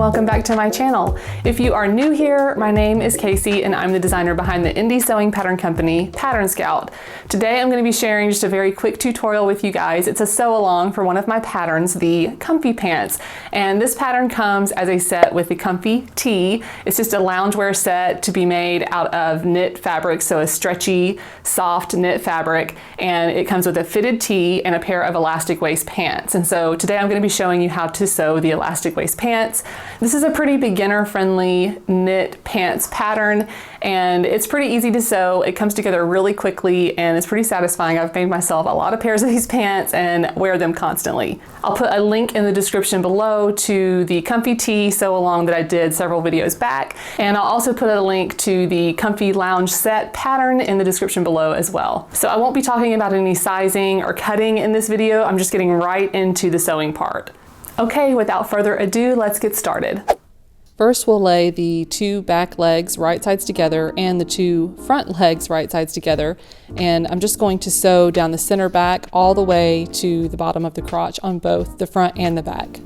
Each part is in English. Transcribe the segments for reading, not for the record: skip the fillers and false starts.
welcome back to my channel. If you are new here, my name is Casey and I'm the designer behind the indie sewing pattern company, Pattern Scout. Today I'm going to be sharing just a very quick tutorial with you guys. It's a sew along for one of my patterns, the Comfi pants. And this pattern comes as a set with the Comfi tee. It's just a loungewear set to be made out of knit fabric, so a stretchy, soft knit fabric. And it comes with a fitted tee and a pair of elastic waist pants. And so today I'm going to be showing you how to sew the elastic waist pants. This is a pretty beginner friendly knit pants pattern and it's pretty easy to sew. It comes together really quickly and it's pretty satisfying. I've made myself a lot of pairs of these pants and wear them constantly. I'll put a link in the description below to the Comfi tee sew along that I did several videos back, and I'll also put a link to the Comfi lounge set pattern in the description below as well. So I won't be talking about any sizing or cutting in this video. I'm just getting right into the sewing part. Okay, without further ado, let's get started. First, we'll lay the two back legs right sides together and the two front legs right sides together. And I'm just going to sew down the center back all the way to the bottom of the crotch on both the front and the back.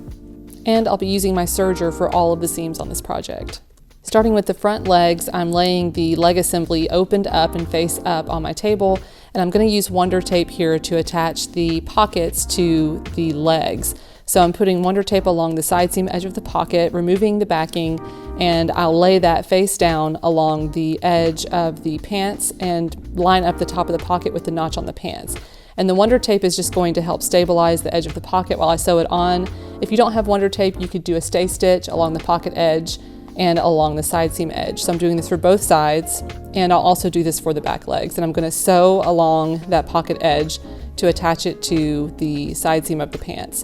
And I'll be using my serger for all of the seams on this project. Starting with the front legs, I'm laying the leg assembly opened up and face up on my table. And I'm going to use Wonder Tape here to attach the pockets to the legs. So I'm putting Wonder Tape along the side seam edge of the pocket, removing the backing, and I'll lay that face down along the edge of the pants and line up the top of the pocket with the notch on the pants. And the Wonder Tape is just going to help stabilize the edge of the pocket while I sew it on. If you don't have Wonder Tape, you could do a stay stitch along the pocket edge and along the side seam edge. So I'm doing this for both sides, and I'll also do this for the back legs. And I'm going to sew along that pocket edge to attach it to the side seam of the pants.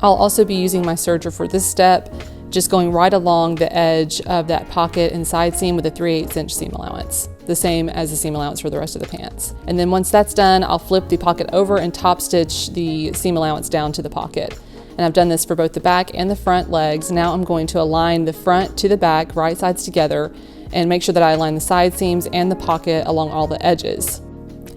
I'll also be using my serger for this step, just going right along the edge of that pocket and side seam with a 3/8 inch seam allowance, the same as the seam allowance for the rest of the pants. And then once that's done, I'll flip the pocket over and top stitch the seam allowance down to the pocket. And I've done this for both the back and the front legs. Now I'm going to align the front to the back, right sides together, and make sure that I align the side seams and the pocket along all the edges.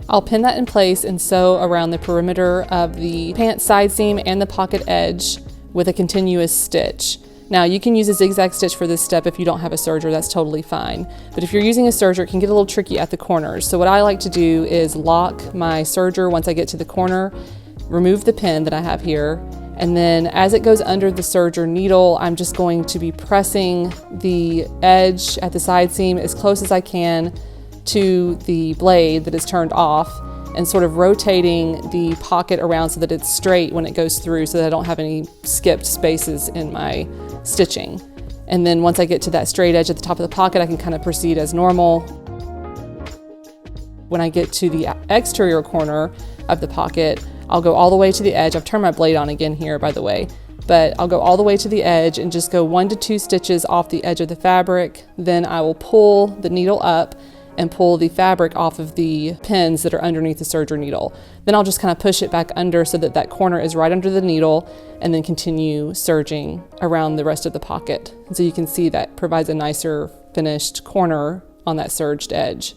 I'll pin that in place and sew around the perimeter of the pant side seam and the pocket edge with a continuous stitch. Now you can use a zigzag stitch for this step if you don't have a serger, that's totally fine. But if you're using a serger, it can get a little tricky at the corners. So what I like to do is lock my serger once I get to the corner, remove the pin that I have here, and then as it goes under the serger needle, I'm just going to be pressing the edge at the side seam as close as I can to the blade that is turned off and sort of rotating the pocket around so that it's straight when it goes through so that I don't have any skipped spaces in my stitching. And then once I get to that straight edge at the top of the pocket, I can kind of proceed as normal. When I get to the exterior corner of the pocket, I'll go all the way to the edge. I've turned my blade on again here, by the way, but I'll go all the way to the edge and just go 1 to 2 stitches off the edge of the fabric. Then I will pull the needle up and pull the fabric off of the pins that are underneath the serger needle. Then I'll just kind of push it back under so that that corner is right under the needle, and then continue serging around the rest of the pocket. And so you can see that provides a nicer finished corner on that serged edge.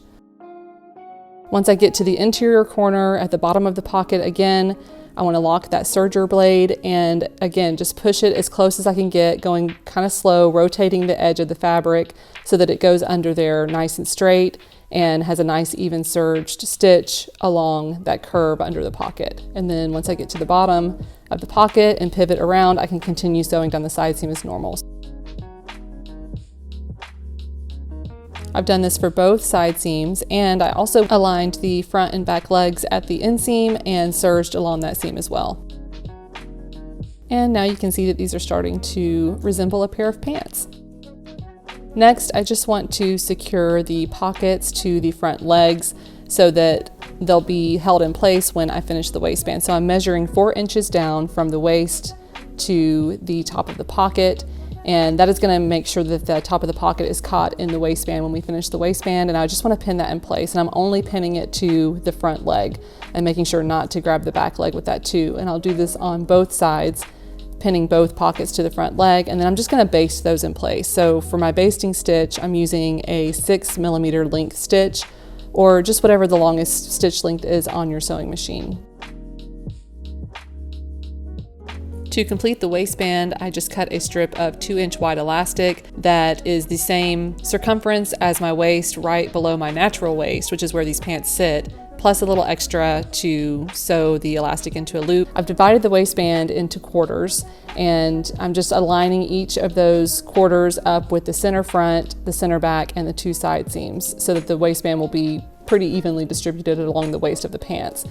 Once I get to the interior corner at the bottom of the pocket, again, I want to lock that serger blade and again, just push it as close as I can get, going kind of slow, rotating the edge of the fabric so that it goes under there nice and straight and has a nice even serged stitch along that curve under the pocket. And then once I get to the bottom of the pocket and pivot around, I can continue sewing down the side seam as normal. I've done this for both side seams, and I also aligned the front and back legs at the inseam and serged along that seam as well. And now you can see that these are starting to resemble a pair of pants. Next, I just want to secure the pockets to the front legs so that they'll be held in place when I finish the waistband. So I'm measuring 4 inches down from the waist to the top of the pocket. And that is going to make sure that the top of the pocket is caught in the waistband when we finish the waistband. And I just want to pin that in place. And I'm only pinning it to the front leg and making sure not to grab the back leg with that too. And I'll do this on both sides, pinning both pockets to the front leg. And then I'm just going to baste those in place. So for my basting stitch, I'm using a 6mm length stitch, or just whatever the longest stitch length is on your sewing machine. To complete the waistband, I just cut a strip of 2-inch wide elastic that is the same circumference as my waist right below my natural waist, which is where these pants sit, plus a little extra to sew the elastic into a loop. I've divided the waistband into quarters, and I'm just aligning each of those quarters up with the center front, the center back, and the 2 side seams so that the waistband will be pretty evenly distributed along the waist of the pants.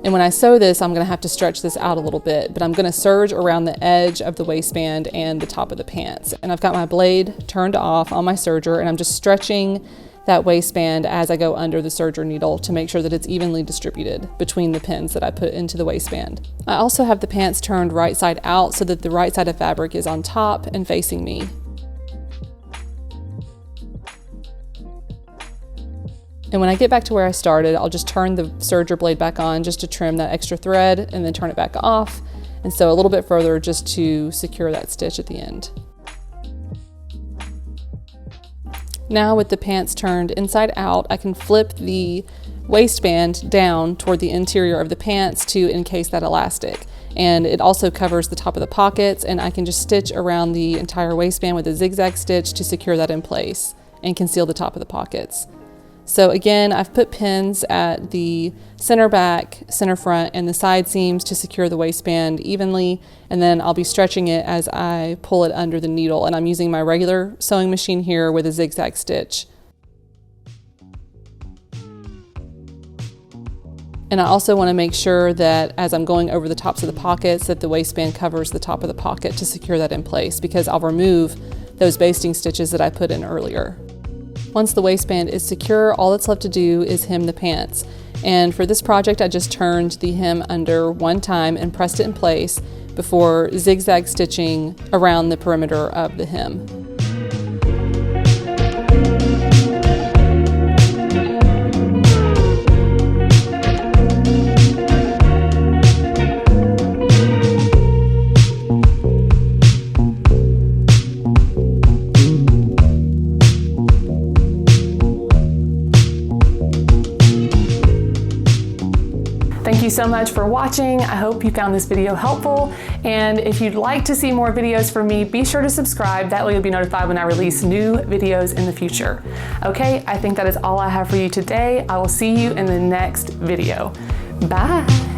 And when I sew this, I'm gonna have to stretch this out a little bit, but I'm gonna serge around the edge of the waistband and the top of the pants. And I've got my blade turned off on my serger, and I'm just stretching that waistband as I go under the serger needle to make sure that it's evenly distributed between the pins that I put into the waistband. I also have the pants turned right side out so that the right side of fabric is on top and facing me. And when I get back to where I started, I'll just turn the serger blade back on just to trim that extra thread and then turn it back off and sew a little bit further just to secure that stitch at the end. Now with the pants turned inside out, I can flip the waistband down toward the interior of the pants to encase that elastic. And it also covers the top of the pockets, and I can just stitch around the entire waistband with a zigzag stitch to secure that in place and conceal the top of the pockets. So again, I've put pins at the center back, center front, and the side seams to secure the waistband evenly, and then I'll be stretching it as I pull it under the needle, and I'm using my regular sewing machine here with a zigzag stitch. And I also want to make sure that as I'm going over the tops of the pockets that the waistband covers the top of the pocket to secure that in place, because I'll remove those basting stitches that I put in earlier. Once the waistband is secure, all that's left to do is hem the pants. And for this project, I just turned the hem under one time and pressed it in place before zigzag stitching around the perimeter of the hem. Thank you so much for watching. I hope you found this video helpful. And if you'd like to see more videos from me, be sure to subscribe. That way you'll be notified when I release new videos in the future. Okay, I think that is all I have for you today. I will see you in the next video. Bye.